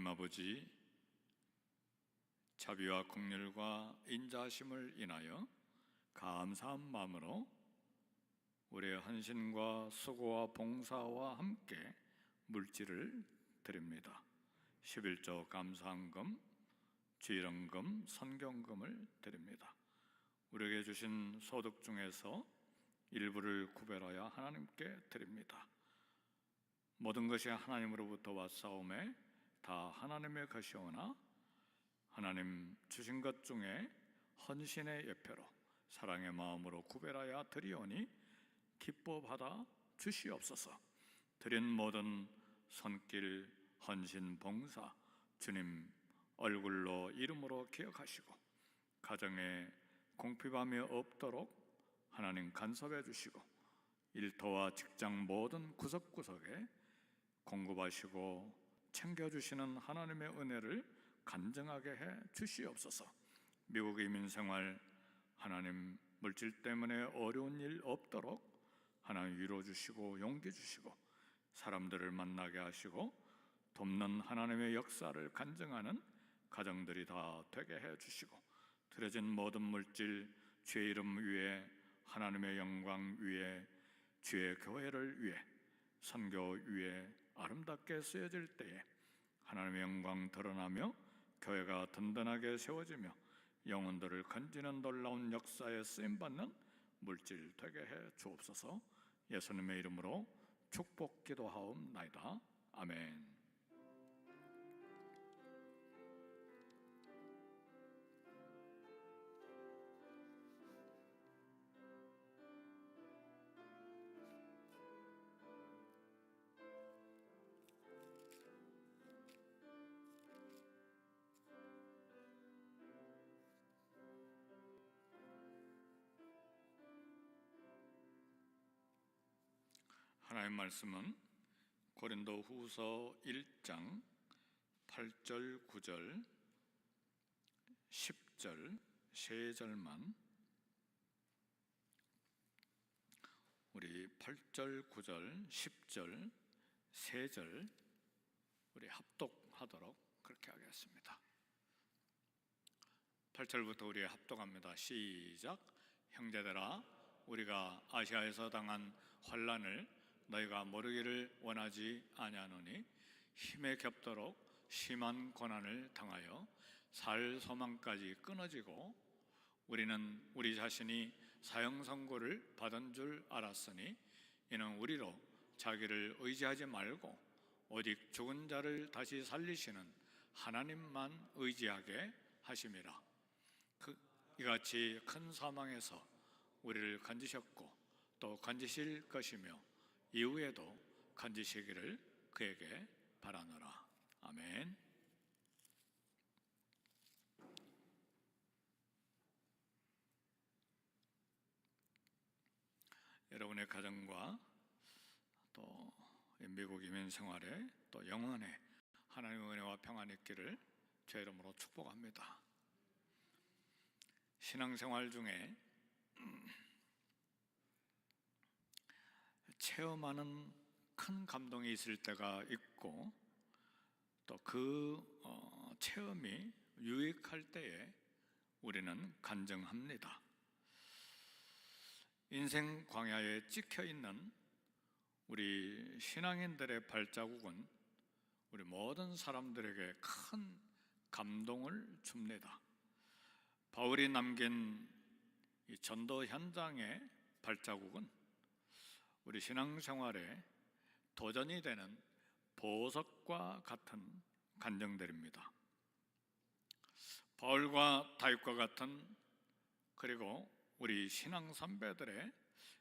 아버지, 자비와 긍휼과 인자하심을 인하여 감사한 마음으로 우리의 헌신과 수고와 봉사와 함께 물질을 드립니다. 11조 감사헌금, 주일헌금, 선경금을 드립니다. 우리에게 주신 소득 중에서 일부를 구별하여 하나님께 드립니다. 모든 것이 하나님으로부터 왔사오매 다 하나님의 것이오나 하나님 주신 것 중에 헌신의 예표로 사랑의 마음으로 구별하여 드리오니 기뻐 받아 주시옵소서. 드린 모든 손길, 헌신, 봉사 주님 얼굴로 이름으로 기억하시고 가정에 공핍함이 없도록 하나님 간섭해 주시고 일터와 직장 모든 구석구석에 공급하시고 챙겨주시는 하나님의 은혜를 간증하게 해 주시옵소서. 미국 이민 생활 하나님 물질 때문에 어려운 일 없도록 하나님 위로 주시고 용기 주시고 사람들을 만나게 하시고 돕는 하나님의 역사를 간증하는 가정들이 다 되게 해 주시고 드려진 모든 물질 주의 이름 위에 하나님의 영광 위에 주의 교회를 위해 선교 위에 아름답게 쓰여질 때에 하나님의 영광 드러나며 교회가 든든하게 세워지며 영혼들을 건지는 놀라운 역사에 쓰임받는 물질 되게 해 주옵소서. 예수님의 이름으로 축복 기도하옵나이다. 아멘. 하나님의 말씀은 고린도 후서 1장 8절, 9절, 10절, 세 절만 우리 8절, 9절, 10절, 세 절 우리 합독하도록 그렇게 하겠습니다. 8절부터 우리 합독합니다. 시작. 형제들아, 우리가 아시아에서 당한 환난을 너희가 모르기를 원하지 아니하노니 힘에 겹도록 심한 고난을 당하여 살 소망까지 끊어지고 우리는 우리 자신이 사형 선고를 받은 줄 알았으니 이는 우리로 자기를 의지하지 말고 오직 죽은 자를 다시 살리시는 하나님만 의지하게 하심이라. 이같이 큰 사망에서 우리를 건지셨고 또 건지실 것이며 이후에도 건지시기를 그에게 바라노라. 아멘. 여러분의 가정과 또 미국 이민 생활에 또 영원에 하나님의 은혜와 평안이 있기를 제 이름으로 축복합니다. 신앙생활 중에 체험하는 큰 감동이 있을 때가 있고 또 그 체험이 유익할 때에 우리는 간증합니다. 인생 광야에 찍혀있는 우리 신앙인들의 발자국은 우리 모든 사람들에게 큰 감동을 줍니다. 바울이 남긴 이 전도 현장의 발자국은 우리 신앙생활에 도전이 되는 보석과 같은 간증들입니다. 바울과 다윗과 같은 그리고 우리 신앙 선배들의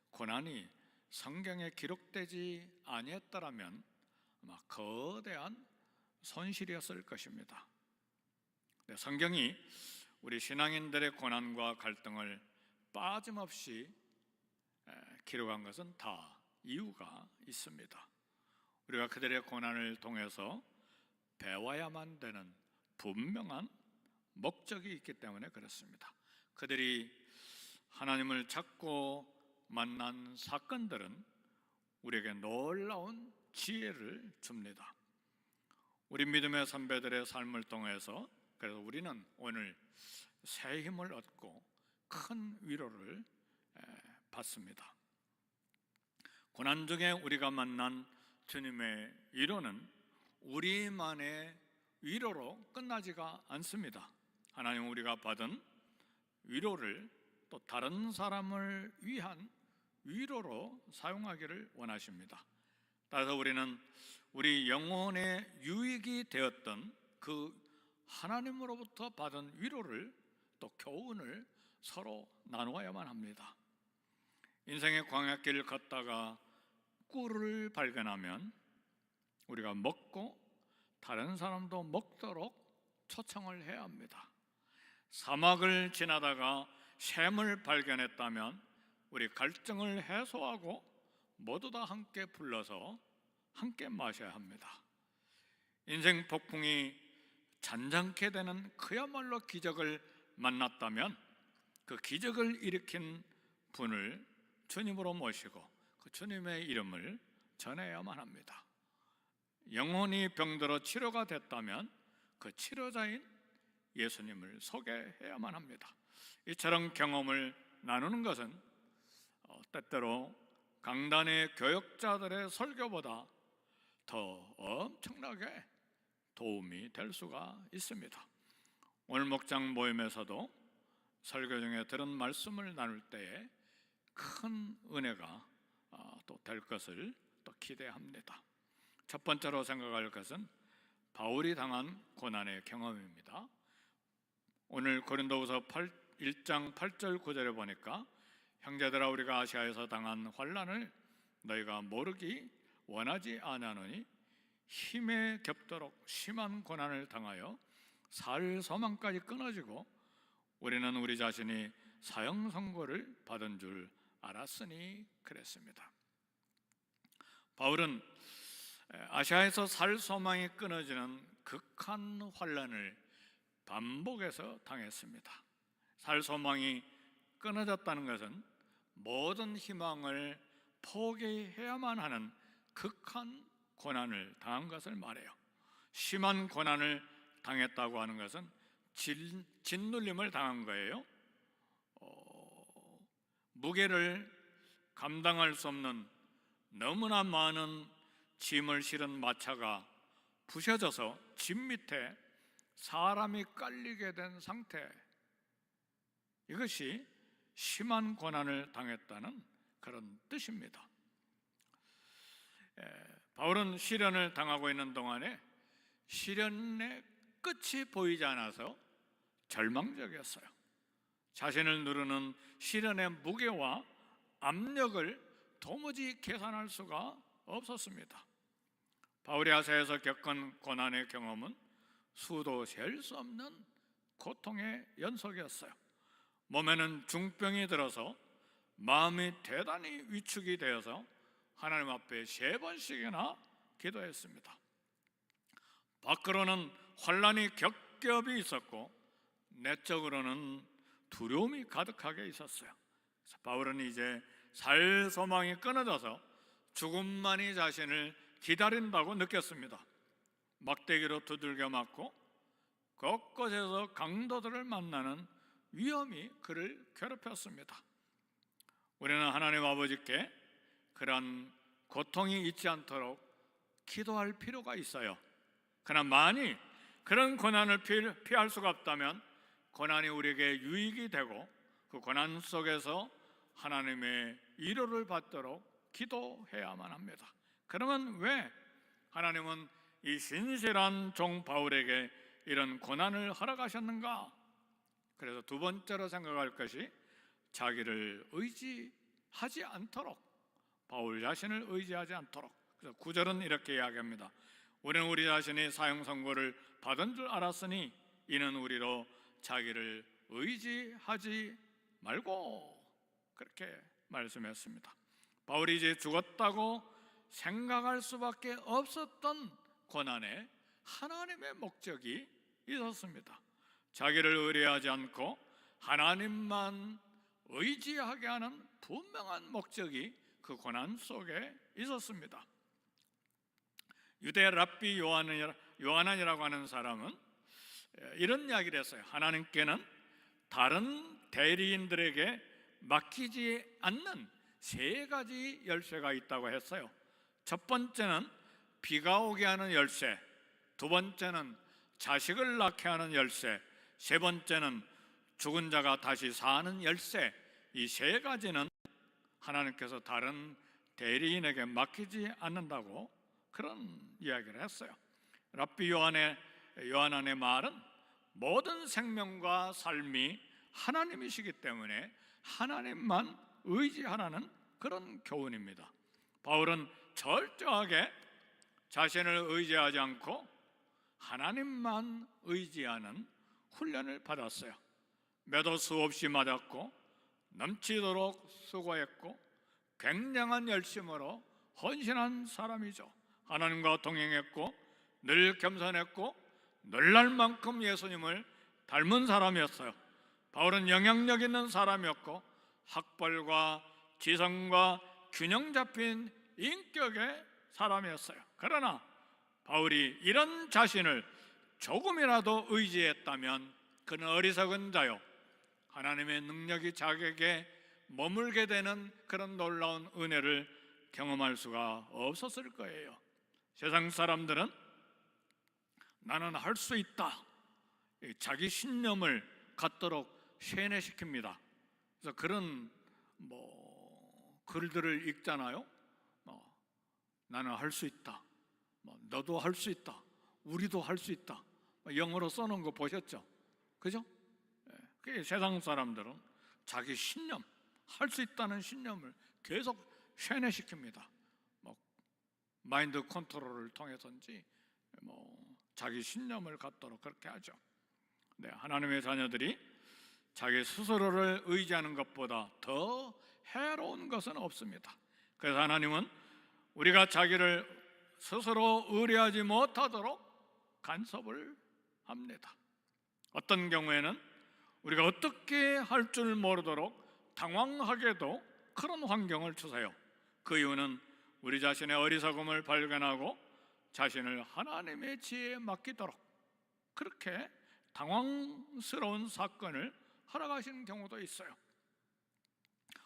고난이 성경에 기록되지 아니했더라면 아마 거대한 손실이었을 것입니다. 성경이 우리 신앙인들의 고난과 갈등을 빠짐없이 기록한 것은 다 이유가 있습니다. 우리가 그들의 고난을 통해서 배워야만 되는 분명한 목적이 있기 때문에 그렇습니다. 그들이 하나님을 찾고 만난 사건들은 우리에게 놀라운 지혜를 줍니다. 우리 믿음의 선배들의 삶을 통해서 그래서 우리는 오늘 새 힘을 얻고 큰 위로를 받습니다. 고난 중에 우리가 만난 주님의 위로는 우리만의 위로로 끝나지가 않습니다. 하나님은 우리가 받은 위로를 또 다른 사람을 위한 위로로 사용하기를 원하십니다. 따라서 우리는 우리 영혼의 유익이 되었던 그 하나님으로부터 받은 위로를 또 교훈을 서로 나누어야만 합니다. 인생의 광야길을 걷다가 꿀을 발견하면 우리가 먹고 다른 사람도 먹도록 초청을 해야 합니다. 사막을 지나다가 샘을 발견했다면 우리 갈증을 해소하고 모두 다 함께 불러서 함께 마셔야 합니다. 인생 폭풍이 잔잔케 되는 그야말로 기적을 만났다면 그 기적을 일으킨 분을 주님으로 모시고 그 주님의 이름을 전해야만 합니다. 영혼이 병들어 치료가 됐다면 그 치료자인 예수님을 소개해야만 합니다. 이처럼 경험을 나누는 것은 때때로 강단의 교역자들의 설교보다 더 엄청나게 도움이 될 수가 있습니다. 오늘 목장 모임에서도 설교 중에 들은 말씀을 나눌 때에 큰 은혜가 또 될 것을 또 기대합니다. 첫 번째로 생각할 것은 바울이 당한 고난의 경험입니다. 오늘 고린도후서 1장 8절 9절에 보니까 형제들아 우리가 아시아에서 당한 환난을 너희가 모르기 원하지 아니하노니 힘에 겹도록 심한 고난을 당하여 살 소망까지 끊어지고 우리는 우리 자신이 사형 선고를 받은 줄 알았으니 그랬습니다. 바울은 아시아에서 살 소망이 끊어지는 극한 환난을 반복해서 당했습니다. 살 소망이 끊어졌다는 것은 모든 희망을 포기해야만 하는 극한 고난을 당한 것을 말해요. 심한 고난을 당했다고 하는 것은 짓눌림을 당한 거예요. 무게를 감당할 수 없는 너무나 많은 짐을 실은 마차가 부셔져서 짐 밑에 사람이 깔리게 된 상태, 이것이 심한 고난을 당했다는 그런 뜻입니다. 바울은 시련을 당하고 있는 동안에 시련의 끝이 보이지 않아서 절망적이었어요. 자신을 누르는 시련의 무게와 압력을 도무지 계산할 수가 없었습니다. 바울이 아시아에서 겪은 고난의 경험은 수도 셀 수 없는 고통의 연속이었어요. 몸에는 중병이 들어서 마음이 대단히 위축이 되어서 하나님 앞에 3번씩이나 기도했습니다. 밖으로는 환난이 겹겹이 있었고 내적으로는 두려움이 가득하게 있었어요. 그래서 바울은 이제 살 소망이 끊어져서 죽음만이 자신을 기다린다고 느꼈습니다. 막대기로 두들겨 맞고 곳곳에서 강도들을 만나는 위험이 그를 괴롭혔습니다. 우리는 하나님 아버지께 그런 고통이 있지 않도록 기도할 필요가 있어요. 그러나 만일 그런 고난을 피할 수가 없다면 고난이 우리에게 유익이 되고 그 고난 속에서 하나님의 위로를 받도록 기도해야만 합니다. 그러면 왜 하나님은 이 신실한 종 바울에게 이런 고난을 허락하셨는가? 그래서 두 번째로 생각할 것이 자기를 의지하지 않도록, 바울 자신을 의지하지 않도록. 그래서 9절은 이렇게 이야기합니다. 우리는 우리 자신이 사형 선고를 받은 줄 알았으니 이는 우리로 자기를 의지하지 말고, 그렇게 말씀했습니다. 바울이 이제 죽었다고 생각할 수밖에 없었던 고난에 하나님의 목적이 있었습니다. 자기를 의뢰하지 않고 하나님만 의지하게 하는 분명한 목적이 그 고난 속에 있었습니다. 유대 랍비 요하난이라고 하는 사람은 이런 이야기를 했어요. 하나님께는 다른 대리인들에게 맡기지 않는 세 가지 열쇠가 있다고 했어요. 첫 번째는 비가 오게 하는 열쇠, 두 번째는 자식을 낳게 하는 열쇠, 세 번째는 죽은 자가 다시 사는 열쇠. 이 세 가지는 하나님께서 다른 대리인에게 맡기지 않는다고 그런 이야기를 했어요. 랍비 요하난의 말은 모든 생명과 삶이 하나님이시기 때문에 하나님만 의지하라는 그런 교훈입니다. 바울은 철저하게 자신을 의지하지 않고 하나님만 의지하는 훈련을 받았어요. 매도 수없이 맞았고 넘치도록 수고했고 굉장한 열심으로 헌신한 사람이죠. 하나님과 동행했고 늘 겸손했고 놀랄 만큼 예수님을 닮은 사람이었어요. 바울은 영향력 있는 사람이었고 학벌과 지성과 균형 잡힌 인격의 사람이었어요. 그러나 바울이 이런 자신을 조금이라도 의지했다면 그는 어리석은 자요, 하나님의 능력이 자기에게 머물게 되는 그런 놀라운 은혜를 경험할 수가 없었을 거예요. 세상 사람들은 나는 할 수 있다, 자기 신념을 갖도록 세뇌시킵니다. 그래서 그런 글들을 읽잖아요. 나는 할 수 있다, 너도 할 수 있다, 우리도 할 수 있다, 영어로 써놓은 거 보셨죠? 그죠? 세상 사람들은 자기 신념, 할 수 있다는 신념을 계속 세뇌시킵니다. 마인드 컨트롤을 통해서인지 자기 신념을 갖도록 그렇게 하죠. 네, 하나님의 자녀들이 자기 스스로를 의지하는 것보다 더 해로운 것은 없습니다. 그래서 하나님은 우리가 자기를 스스로 의뢰하지 못하도록 간섭을 합니다. 어떤 경우에는 우리가 어떻게 할 줄 모르도록 당황하게도 그런 환경을 주세요. 그 이유는 우리 자신의 어리석음을 발견하고 자신을 하나님의 지혜에 맡기도록 그렇게 당황스러운 사건을 허락하시는 경우도 있어요.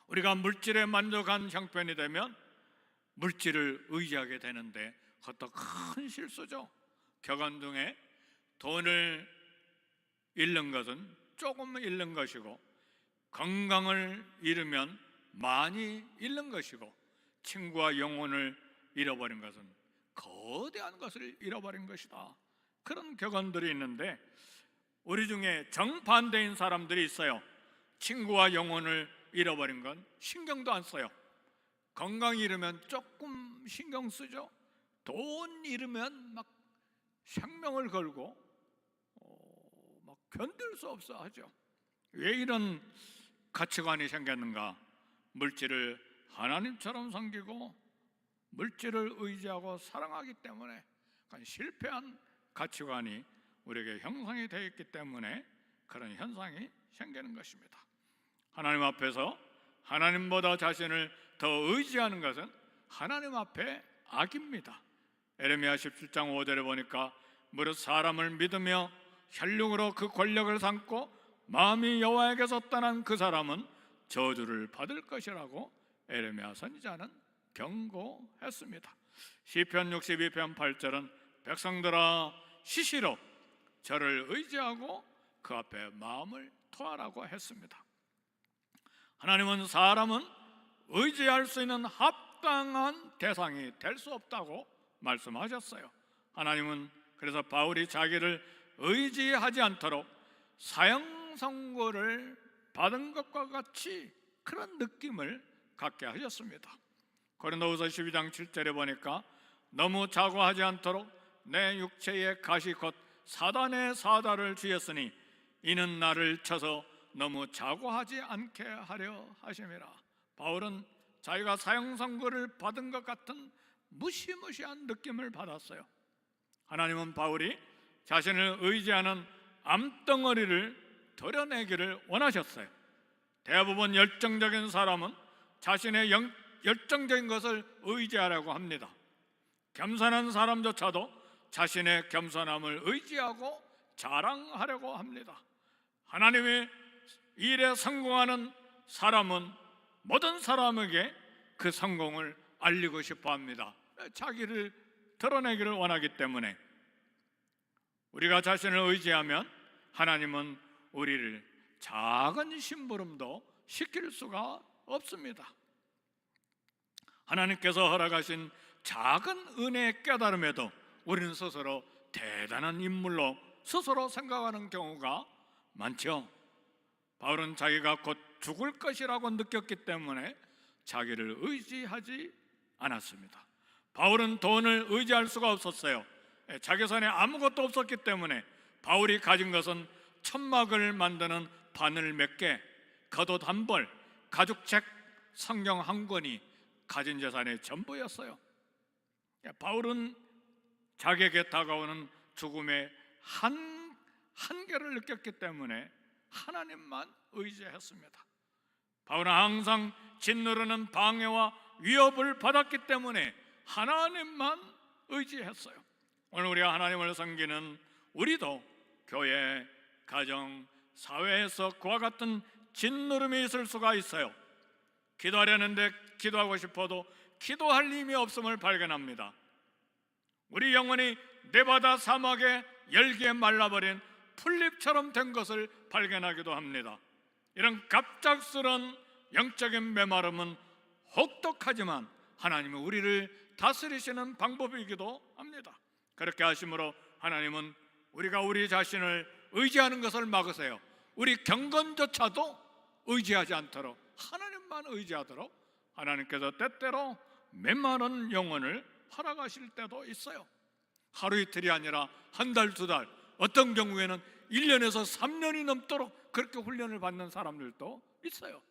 우리가 물질에 만족한 형편이 되면 물질을 의지하게 되는데 그것도 큰 실수죠. 격언 중에 돈을 잃는 것은 조금 잃는 것이고 건강을 잃으면 많이 잃는 것이고 친구와 영혼을 잃어버린 것은 거대한 것을 잃어버린 것이다. 그런 격언들이 있는데 우리 중에 정반대인 사람들이 있어요. 친구와 영혼을 잃어버린 건 신경도 안 써요. 건강 잃으면 조금 신경 쓰죠. 돈 잃으면 막 생명을 걸고 막 견딜 수 없어 하죠. 왜 이런 가치관이 생겼는가? 물질을 하나님처럼 섬기고 물질을 의지하고 사랑하기 때문에 실패한 가치관이 우리에게 형성이 되어 있기 때문에 그런 현상이 생기는 것입니다. 하나님 앞에서 하나님보다 자신을 더 의지하는 것은 하나님 앞에 악입니다. 에레미야 17장 5절에 보니까 무릇 사람을 믿으며 혈육으로 그 권력을 삼고 마음이 여호와에게서 떠난 그 사람은 저주를 받을 것이라고 에레미야 선지자는 경고했습니다. 시편 62편 8절은 백성들아 시시로 저를 의지하고 그 앞에 마음을 토하라고 했습니다. 하나님은 사람은 의지할 수 있는 합당한 대상이 될 수 없다고 말씀하셨어요. 하나님은 그래서 바울이 자기를 의지하지 않도록 사형 선고를 받은 것과 같이 그런 느낌을 갖게 하셨습니다. 고린도후서 12장 7절에 보니까 너무 자고하지 않도록 내 육체의 가시 곧 사단의 사다를 쥐었으니 이는 나를 쳐서 너무 자고하지 않게 하려 하심이라. 바울은 자기가 사형 선고를 받은 것 같은 무시무시한 느낌을 받았어요. 하나님은 바울이 자신을 의지하는 암덩어리를 드러내기를 원하셨어요. 대부분 열정적인 사람은 자신의 열정적인 것을 의지하라고 합니다. 겸손한 사람조차도 자신의 겸손함을 의지하고 자랑하려고 합니다. 하나님의 일에 성공하는 사람은 모든 사람에게 그 성공을 알리고 싶어 합니다. 자기를 드러내기를 원하기 때문에. 우리가 자신을 의지하면 하나님은 우리를 작은 심부름도 시킬 수가 없습니다. 하나님께서 허락하신 작은 은혜의 깨달음에도 우리는 스스로 대단한 인물로 스스로 생각하는 경우가 많죠. 바울은 자기가 곧 죽을 것이라고 느꼈기 때문에 자기를 의지하지 않았습니다. 바울은 돈을 의지할 수가 없었어요. 자기 손에 아무것도 없었기 때문에 바울이 가진 것은 천막을 만드는 바늘 몇 개, 겉옷 한 벌, 가죽책 성경 한 권이 가진 재산의 전부였어요. 바울은 자기에게 다가오는 죽음의 한계를 느꼈기 때문에 하나님만 의지했습니다. 바울은 항상 짓누르는 방해와 위협을 받았기 때문에 하나님만 의지했어요. 오늘 우리가 하나님을 섬기는 우리도 교회, 가정, 사회에서 그와 같은 짓누름이 있을 수가 있어요. 기도하려는데 기도하고 싶어도 기도할 힘이 없음을 발견합니다. 우리 영혼이 네바다 사막의 열기에 말라버린 풀잎처럼 된 것을 발견하기도 합니다. 이런 갑작스런 영적인 메마름은 혹독하지만 하나님은 우리를 다스리시는 방법이기도 합니다. 그렇게 하심으로 하나님은 우리가 우리 자신을 의지하는 것을 막으세요. 우리 경건조차도 의지하지 않도록, 하나님만 의지하도록 하나님께서 때때로 메마른 영혼을 허락하실 때도 있어요. 하루 이틀이 아니라 한 달, 두 달, 어떤 경우에는 1년에서 3년이 넘도록 그렇게 훈련을 받는 사람들도 있어요.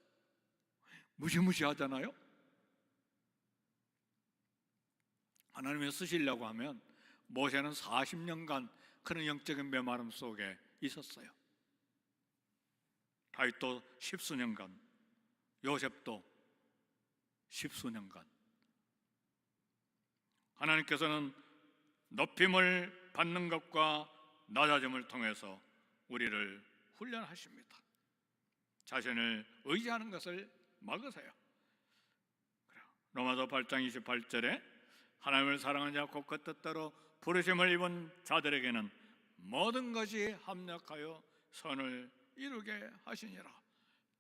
무시무시하잖아요. 하나님이 쓰시려고 하면 모세는 40년간 그런 영적인 메마름 속에 있었어요. 다윗도 십수년간, 요셉도 십수년간. 하나님께서는 높임을 받는 것과 낮아짐을 통해서 우리를 훈련하십니다. 자신을 의지하는 것을 막으세요. 로마서 8장 28절에 하나님을 사랑하는 자 곧 그 뜻대로 부르심을 입은 자들에게는 모든 것이 합력하여 선을 이루게 하시니라.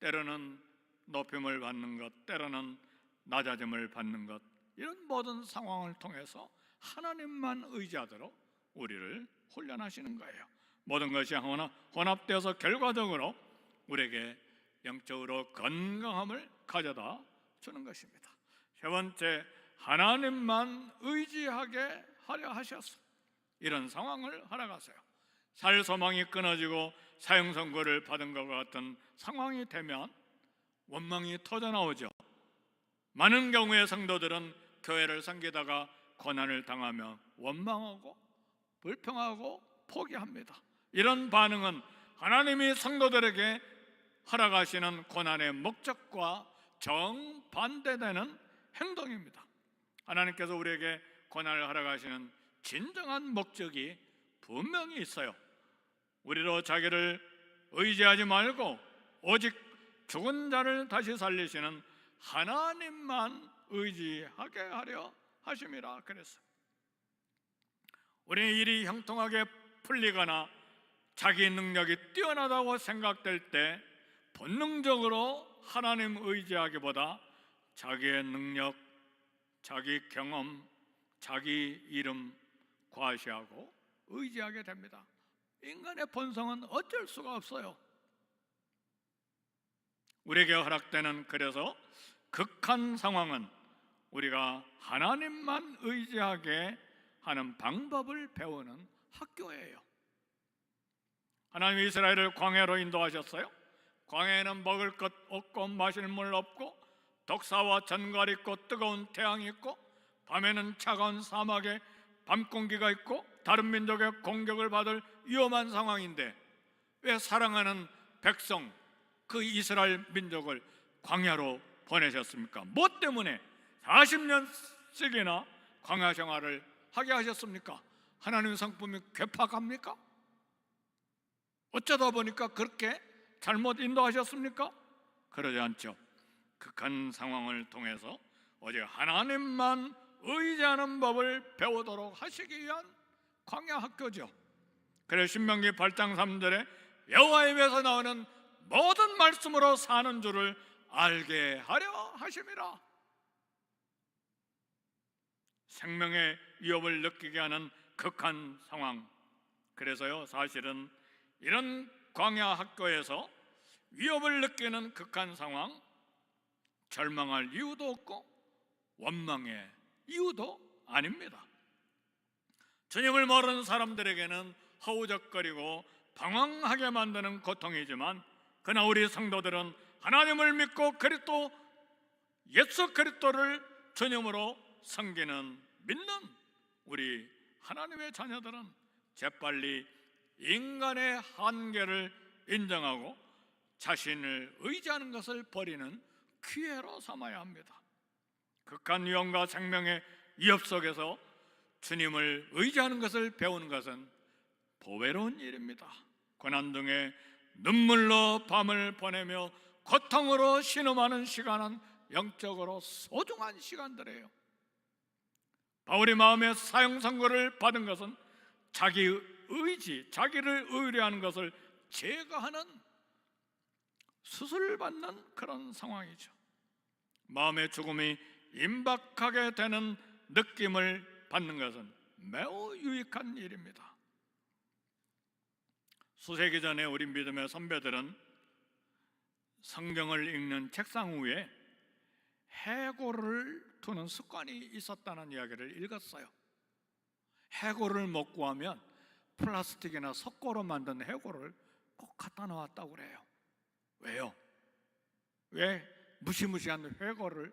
때로는 높임을 받는 것, 때로는 낮아짐을 받는 것, 이런 모든 상황을 통해서 하나님만 의지하도록 우리를 훈련하시는 거예요. 모든 것이 혼합되어서 결과적으로 우리에게 영적으로 건강함을 가져다 주는 것입니다. 세 번째, 하나님만 의지하게 하려 하셨어. 이런 상황을 허락하세요. 살 소망이 끊어지고 사형 선고를 받은 것과 같은 상황이 되면 원망이 터져나오죠. 많은 경우의 성도들은 교회를 섬기다가 고난을 당하며 원망하고 불평하고 포기합니다. 이런 반응은 하나님이 성도들에게 허락하시는 고난의 목적과 정반대되는 행동입니다. 하나님께서 우리에게 고난을 허락하시는 진정한 목적이 분명히 있어요. 우리로 자기를 의지하지 말고 오직 죽은 자를 다시 살리시는 하나님만 의지하게 하려 하심이라 그랬어요. 우리는 일이 형통하게 풀리거나 자기 능력이 뛰어나다고 생각될 때 본능적으로 하나님 의지하기보다 자기의 능력, 자기 경험, 자기 이름 과시하고 의지하게 됩니다. 인간의 본성은 어쩔 수가 없어요. 우리에게 허락되는 그래서 극한 상황은 우리가 하나님만 의지하게 하는 방법을 배우는 학교예요. 하나님이 이스라엘을 광야로 인도하셨어요. 광야에는 먹을 것 없고 마실 물 없고 독사와 전갈이 있고 뜨거운 태양이 있고 밤에는 차가운 사막에 밤공기가 있고 다른 민족의 공격을 받을 위험한 상황인데 왜 사랑하는 백성 그 이스라엘 민족을 광야로 보내셨습니까? 뭐 때문에 40년씩이나 광야 생활을 하게 하셨습니까? 하나님의 성품이 괴팍합니까? 어쩌다 보니까 그렇게 잘못 인도하셨습니까? 그러지 않죠. 극한 상황을 통해서 오직 하나님만 의지하는 법을 배우도록 하시기 위한 광야 학교죠. 그래서 신명기 8장 3절에 여호와의 입에서 나오는 모든 말씀으로 사는 줄을 알게 하려 하심이라. 생명의 위협을 느끼게 하는 극한 상황. 그래서요, 사실은 이런 광야 학교에서 위협을 느끼는 극한 상황, 절망할 이유도 없고 원망의 이유도 아닙니다. 주님을 모르는 사람들에게는 허우적거리고 방황하게 만드는 고통이지만, 그러나 우리 성도들은 하나님을 믿고 그리스도 예수 그리스도를 주님으로 섬기는 믿는 우리 하나님의 자녀들은 재빨리 인간의 한계를 인정하고 자신을 의지하는 것을 버리는 기회로 삼아야 합니다. 극한 위험과 생명의 위협 속에서 주님을 의지하는 것을 배우는 것은 보배로운 일입니다. 고난 중에 눈물로 밤을 보내며 고통으로 신음하는 시간은 영적으로 소중한 시간들이에요. 바울이 마음의 사형 선고를 받은 것은 자기 의지, 자기를 의뢰하는 것을 제거하는 수술을 받는 그런 상황이죠. 마음의 죽음이 임박하게 되는 느낌을 받는 것은 매우 유익한 일입니다. 수세기 전에 우리 믿음의 선배들은 성경을 읽는 책상 위에 해골을 두는 습관이 있었다는 이야기를 읽었어요. 해골을 못 구하면 플라스틱이나 석고로 만든 해골을 꼭 갖다 놓았다고 그래요. 왜요? 왜 무시무시한 해골을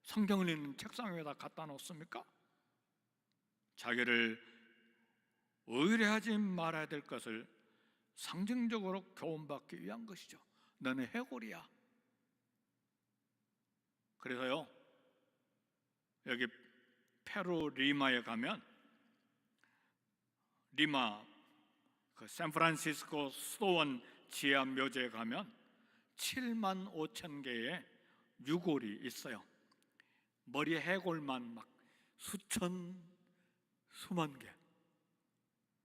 성경을 읽는 책상 위에다 갖다 놓습니까? 자기를 의뢰하지 말아야 될 것을 상징적으로 교훈받기 위한 것이죠. 너는 해골이야. 그래서요, 여기 페루 리마에 가면, 리마 그 샌프란시스코 수도원 지하 묘지에 가면 7만 5천 개의 유골이 있어요. 머리에 해골만 막 수만 개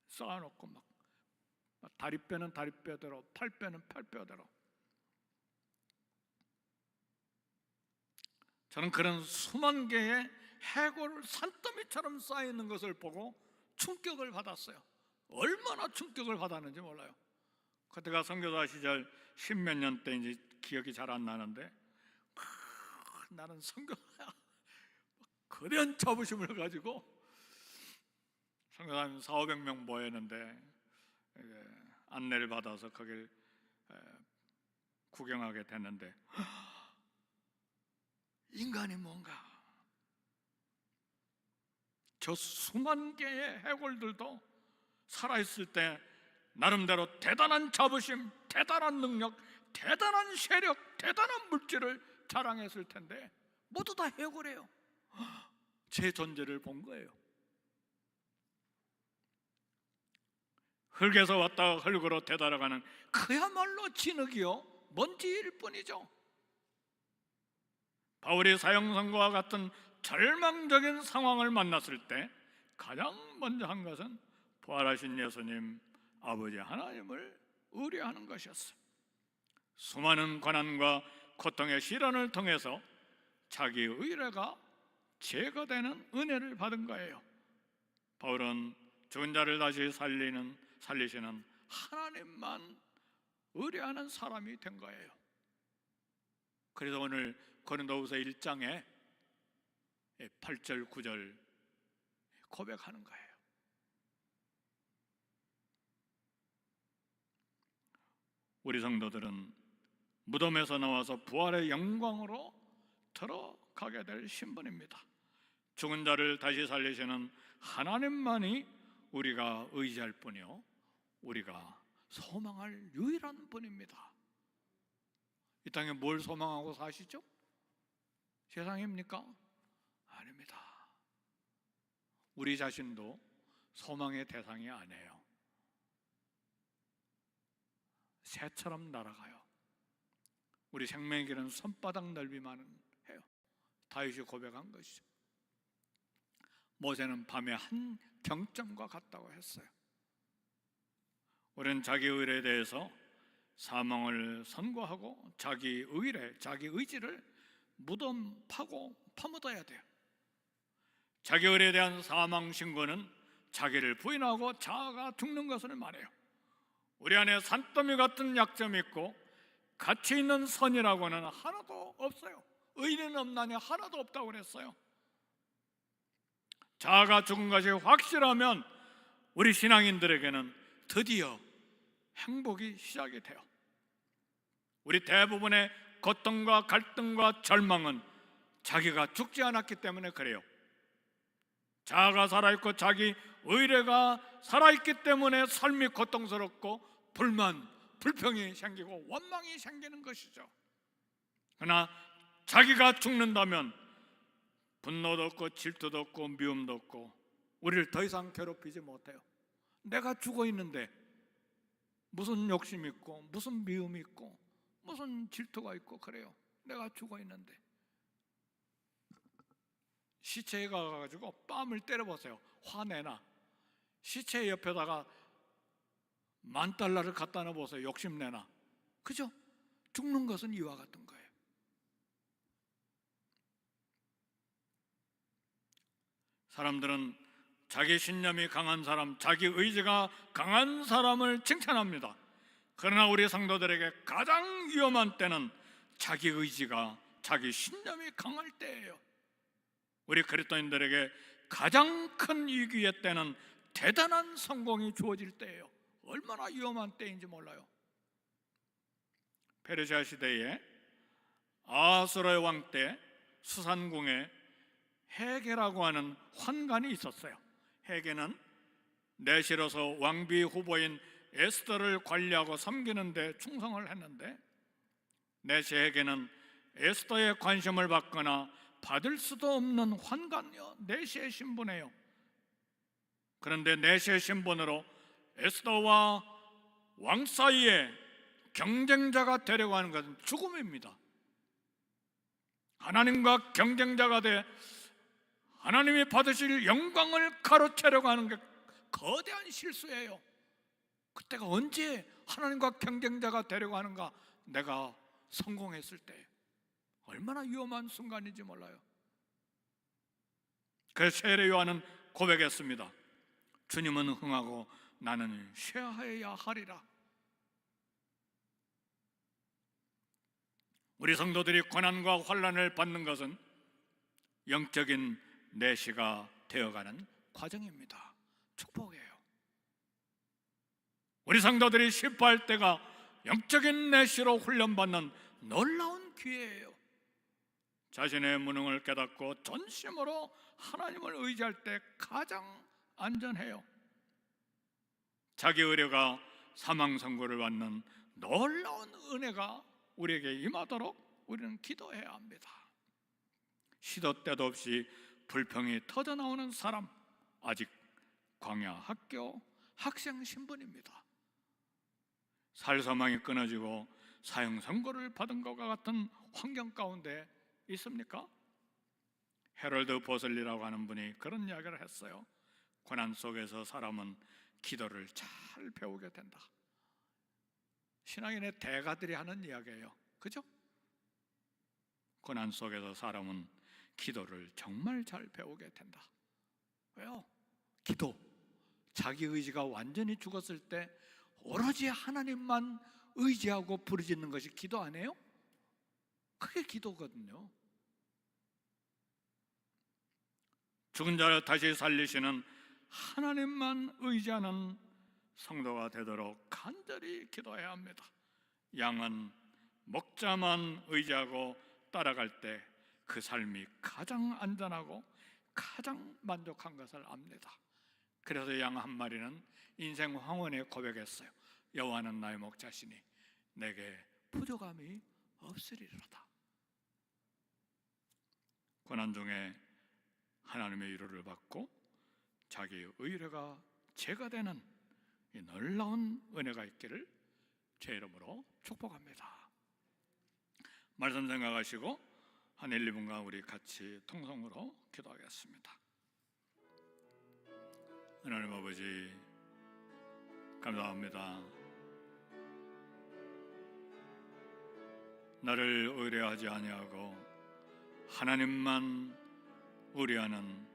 쌓아놓고, 막 다리뼈는 다리뼈대로, 팔뼈는 팔뼈대로. 저는 그런 수만 개의 해골 산더미처럼 쌓여있는 것을 보고 충격을 받았어요. 얼마나 충격을 받았는지 몰라요. 그때가 선교사 시절 10몇 년 때인지 기억이 잘 안 나는데, 나는 선교사야, 거대한 자부심을 가지고 선교사님 400~500명 모였는데 안내를 받아서 거길 구경하게 됐는데, 인간이 뭔가, 저 수만 개의 해골들도 살아있을 때 나름대로 대단한 자부심, 대단한 능력, 대단한 세력, 대단한 물질을 자랑했을 텐데 모두 다 해골이에요. 제 존재를 본 거예요. 흙에서 왔다가 흙으로 되돌아가는 그야말로 진흙이요, 먼지일 뿐이죠. 바울이 사형 선고와 같은 절망적인 상황을 만났을 때 가장 먼저 한 것은 부활하신 예수님, 아버지 하나님을 의뢰하는 것이었어요. 수많은 고난과 고통의 시련을 통해서 자기 의뢰가 제거되는 은혜를 받은 거예요. 바울은 죽은 자를 다시 살리시는 하나님만 의뢰하는 사람이 된 거예요. 그래서 오늘 고린도후서 1장에 8절 9절 고백하는 거예요. 우리 성도들은 무덤에서 나와서 부활의 영광으로 들어가게 될 신분입니다. 죽은 자를 다시 살리시는 하나님만이 우리가 의지할 뿐이요, 우리가 소망할 유일한 분입니다. 이 땅에 뭘 소망하고 사시죠? 세상입니까? 아닙니다. 우리 자신도 소망의 대상이 아니에요. 새처럼 날아가요. 우리 생명의 길은 손바닥 넓이만 해요. 다윗이 고백한 것이죠. 모세는 밤에 한 경점과 같다고 했어요. 우리는 자기 의뢰에 대해서 사망을 선고하고 자기 의뢰, 자기 의지를 무덤 파고 파묻어야 돼요. 자기 의뢰에 대한 사망 신고는 자기를 부인하고 자아가 죽는 것을 말해요. 우리 안에 산더미 같은 약점이 있고 가치 있는 선이라고는 하나도 없어요. 의리는 없나니 하나도 없다고 그랬어요. 자아가 죽은 것이 확실하면 우리 신앙인들에게는 드디어 행복이 시작이 돼요. 우리 대부분의 고통과 갈등과 절망은 자기가 죽지 않았기 때문에 그래요. 자아가 살아있고 자기 의뢰가 살아있기 때문에 삶이 고통스럽고 불만, 불평이 생기고 원망이 생기는 것이죠. 그러나 자기가 죽는다면 분노도 없고 질투도 없고 미움도 없고 우리를 더 이상 괴롭히지 못해요. 내가 죽어 있는데 무슨 욕심이 있고 무슨 미움이 있고 무슨 질투가 있고 그래요. 내가 죽어 있는데. 시체에 가가지고 뺨을 때려보세요. 화내나. 시체 옆에다가 $10,000를 갖다 놔보세요. 욕심내나. 그죠? 죽는 것은 이와 같은 거예요. 사람들은 자기 신념이 강한 사람, 자기 의지가 강한 사람을 칭찬합니다. 그러나 우리 성도들에게 가장 위험한 때는 자기 의지가, 자기 신념이 강할 때예요. 우리 그리스도인들에게 가장 큰 위기의 때는 대단한 성공이 주어질 때예요. 얼마나 위험한 때인지 몰라요. 페르시아 시대에 아하스로의 왕 때 수산궁에 헤게라고 하는 환관이 있었어요. 헤게는 내실로서 왕비 후보인 에스더를 관리하고 섬기는 데 충성을 했는데 내시 헤게는 에스더의 관심을 받거나 받을 수도 없는 환관이요, 내시의 신분이에요. 그런데 내시의 신분으로 에스더와 왕 사이에 경쟁자가 되려고 하는 것은 죽음입니다. 하나님과 경쟁자가 돼 하나님이 받으실 영광을 가로채려고 하는 게 거대한 실수예요. 그때가 언제 하나님과 경쟁자가 되려고 하는가? 내가 성공했을 때. 얼마나 위험한 순간인지 몰라요. 그래서 세례 요한은 고백했습니다. 주님은 흥하고 나는 쇠하여야 하리라. 우리 성도들이 고난과 환난을 받는 것은 영적인 내시가 되어가는 과정입니다. 축복이에요. 우리 성도들이 실패할 때가 영적인 내시로 훈련받는 놀라운 기회예요. 자신의 무능을 깨닫고 전심으로 하나님을 의지할 때 가장 안전해요. 자기 의뢰가 사망 선고를 받는 놀라운 은혜가 우리에게 임하도록 우리는 기도해야 합니다. 시도 때도 없이 불평이 터져나오는 사람, 아직 광야 학교 학생 신분입니다. 살서망이 끊어지고 사형 선고를 받은 것과 같은 환경 가운데 있습니까? 헤럴드 보슬리라고 하는 분이 그런 이야기를 했어요. 고난 속에서 사람은 기도를 잘 배우게 된다. 신앙인의 대가들이 하는 이야기예요. 그죠? 고난 속에서 사람은 기도를 정말 잘 배우게 된다. 왜요? 기도, 자기 의지가 완전히 죽었을 때 오로지 하나님만 의지하고 부르짖는 것이 기도 아니에요? 그게 기도거든요. 죽은 자를 다시 살리시는 하나님만 의지하는 성도가 되도록 간절히 기도해야 합니다. 양은 목자만 의지하고 따라갈 때 그 삶이 가장 안전하고 가장 만족한 것을 압니다. 그래서 양 한 마리는 인생 황혼에 고백했어요. 여호와는 나의 목자시니 내게 부족함이 없으리로다. 고난 중에 하나님의 위로를 받고 자기의 의뢰가 죄가 되는 이 놀라운 은혜가 있기를 주의 이름으로 축복합니다. 말씀 생각하시고 한 1, 2분간 우리 같이 통성으로 기도하겠습니다. 하나님 아버지, 감사합니다. 나를 의뢰하지 아니하고 하나님만 의뢰하는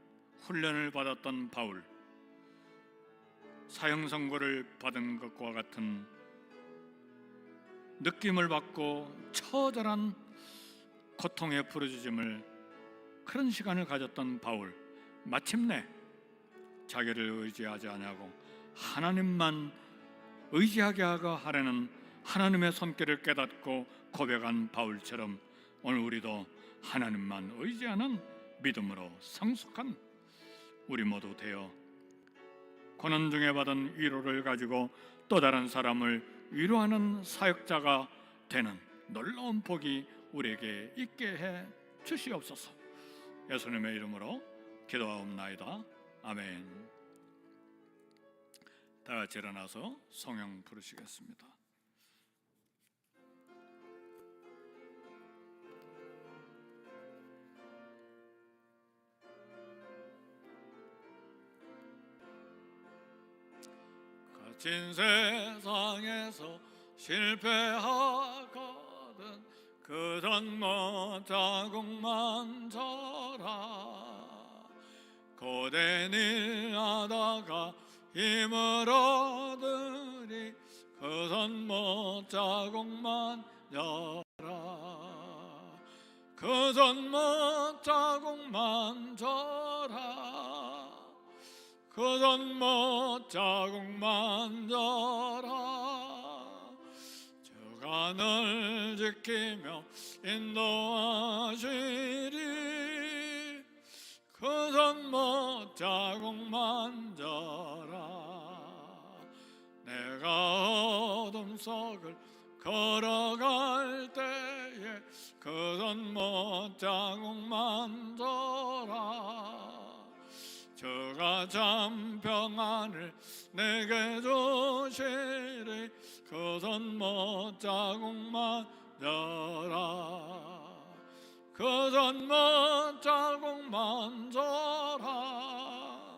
훈련을 받았던 바울, 사형 선고를 받은 것과 같은 느낌을 받고 처절한 고통에 부르짖음을 그런 시간을 가졌던 바울, 마침내 자기를 의지하지 아니하고 하나님만 의지하게 하려는 하나님의 손길을 깨닫고 고백한 바울처럼 오늘 우리도 하나님만 의지하는 믿음으로 성숙한 우리 모두 되어 고난 중에 받은 위로를 가지고 또 다른 사람을 위로하는 사역자가 되는 놀라운 복이 우리에게 있게 해 주시옵소서. 예수님의 이름으로 기도하옵나이다. 아멘. 다 같이 일어나서 성령 부르시겠습니다. 진 세상에서 실패하거든 그전 뭐 자국만 져라. 고된 일 하다가 힘을 얻으리 그전 뭐 자국만 져라. 그전 뭐 자국만 져라. 그전 못 자국만 져라. 주가 널 지키며 인도하시리. 그전 못 자국만 져라. 내가 어둠 속을 걸어갈 때에 그전 못 자국만 져라. 주가 참 평안을 내게 주시리. 그전 못 자국만 져라. 그전 못 자국만 져라.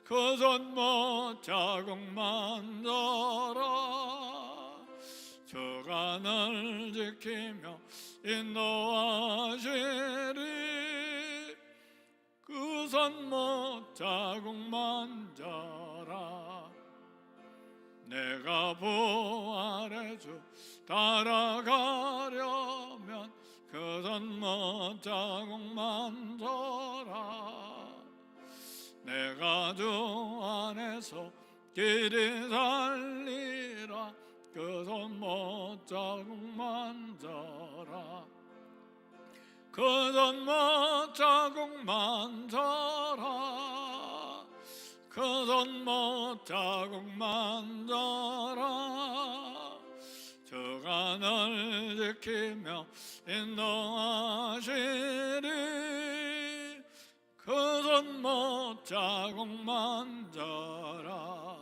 그전 못 자국만 져라. 주가 널 지키며 인도하시리. 그전 못 자국만 져라. 내가 부활의 주 따라가려면 그전 못 자국만 져라. 내가 주 안에서 길이 살리라. 그전 못 자국만 져라. 그전 못 자국만 져라. 그전 못 자국만 져라. 주가 널 지키며 인도하시리. 그전 못 자국만 져라.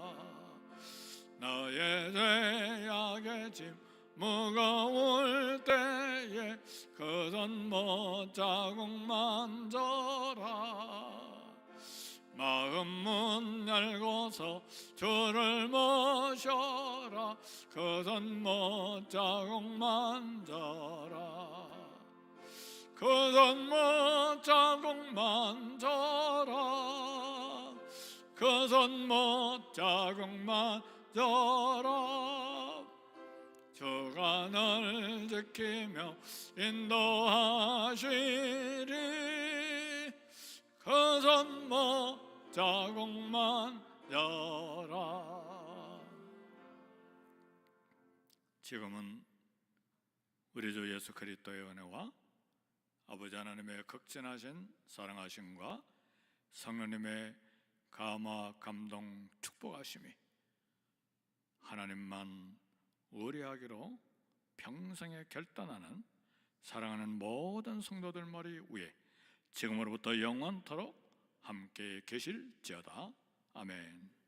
너의 죄악의 짐 무거울 때에 그전 못 자국만 져라. 마음 문 열고서 주를 모셔라. 그전 못 자국만 져라. 그전 못 자국만 져라. 그전 못 자국만 져라. 주가 널 지키며 인도하시리. 그전 못 자국만 져라. 지금은 우리 주 예수 그리스도의 은혜와 아버지 하나님의 극진하신 사랑하심과 성령님의 감화 감동 축복하심이 하나님만 의뢰하기로 평생에 결단하는 사랑하는 모든 성도들 머리 위에 지금으로부터 영원토록 함께 계실지어다. 아멘.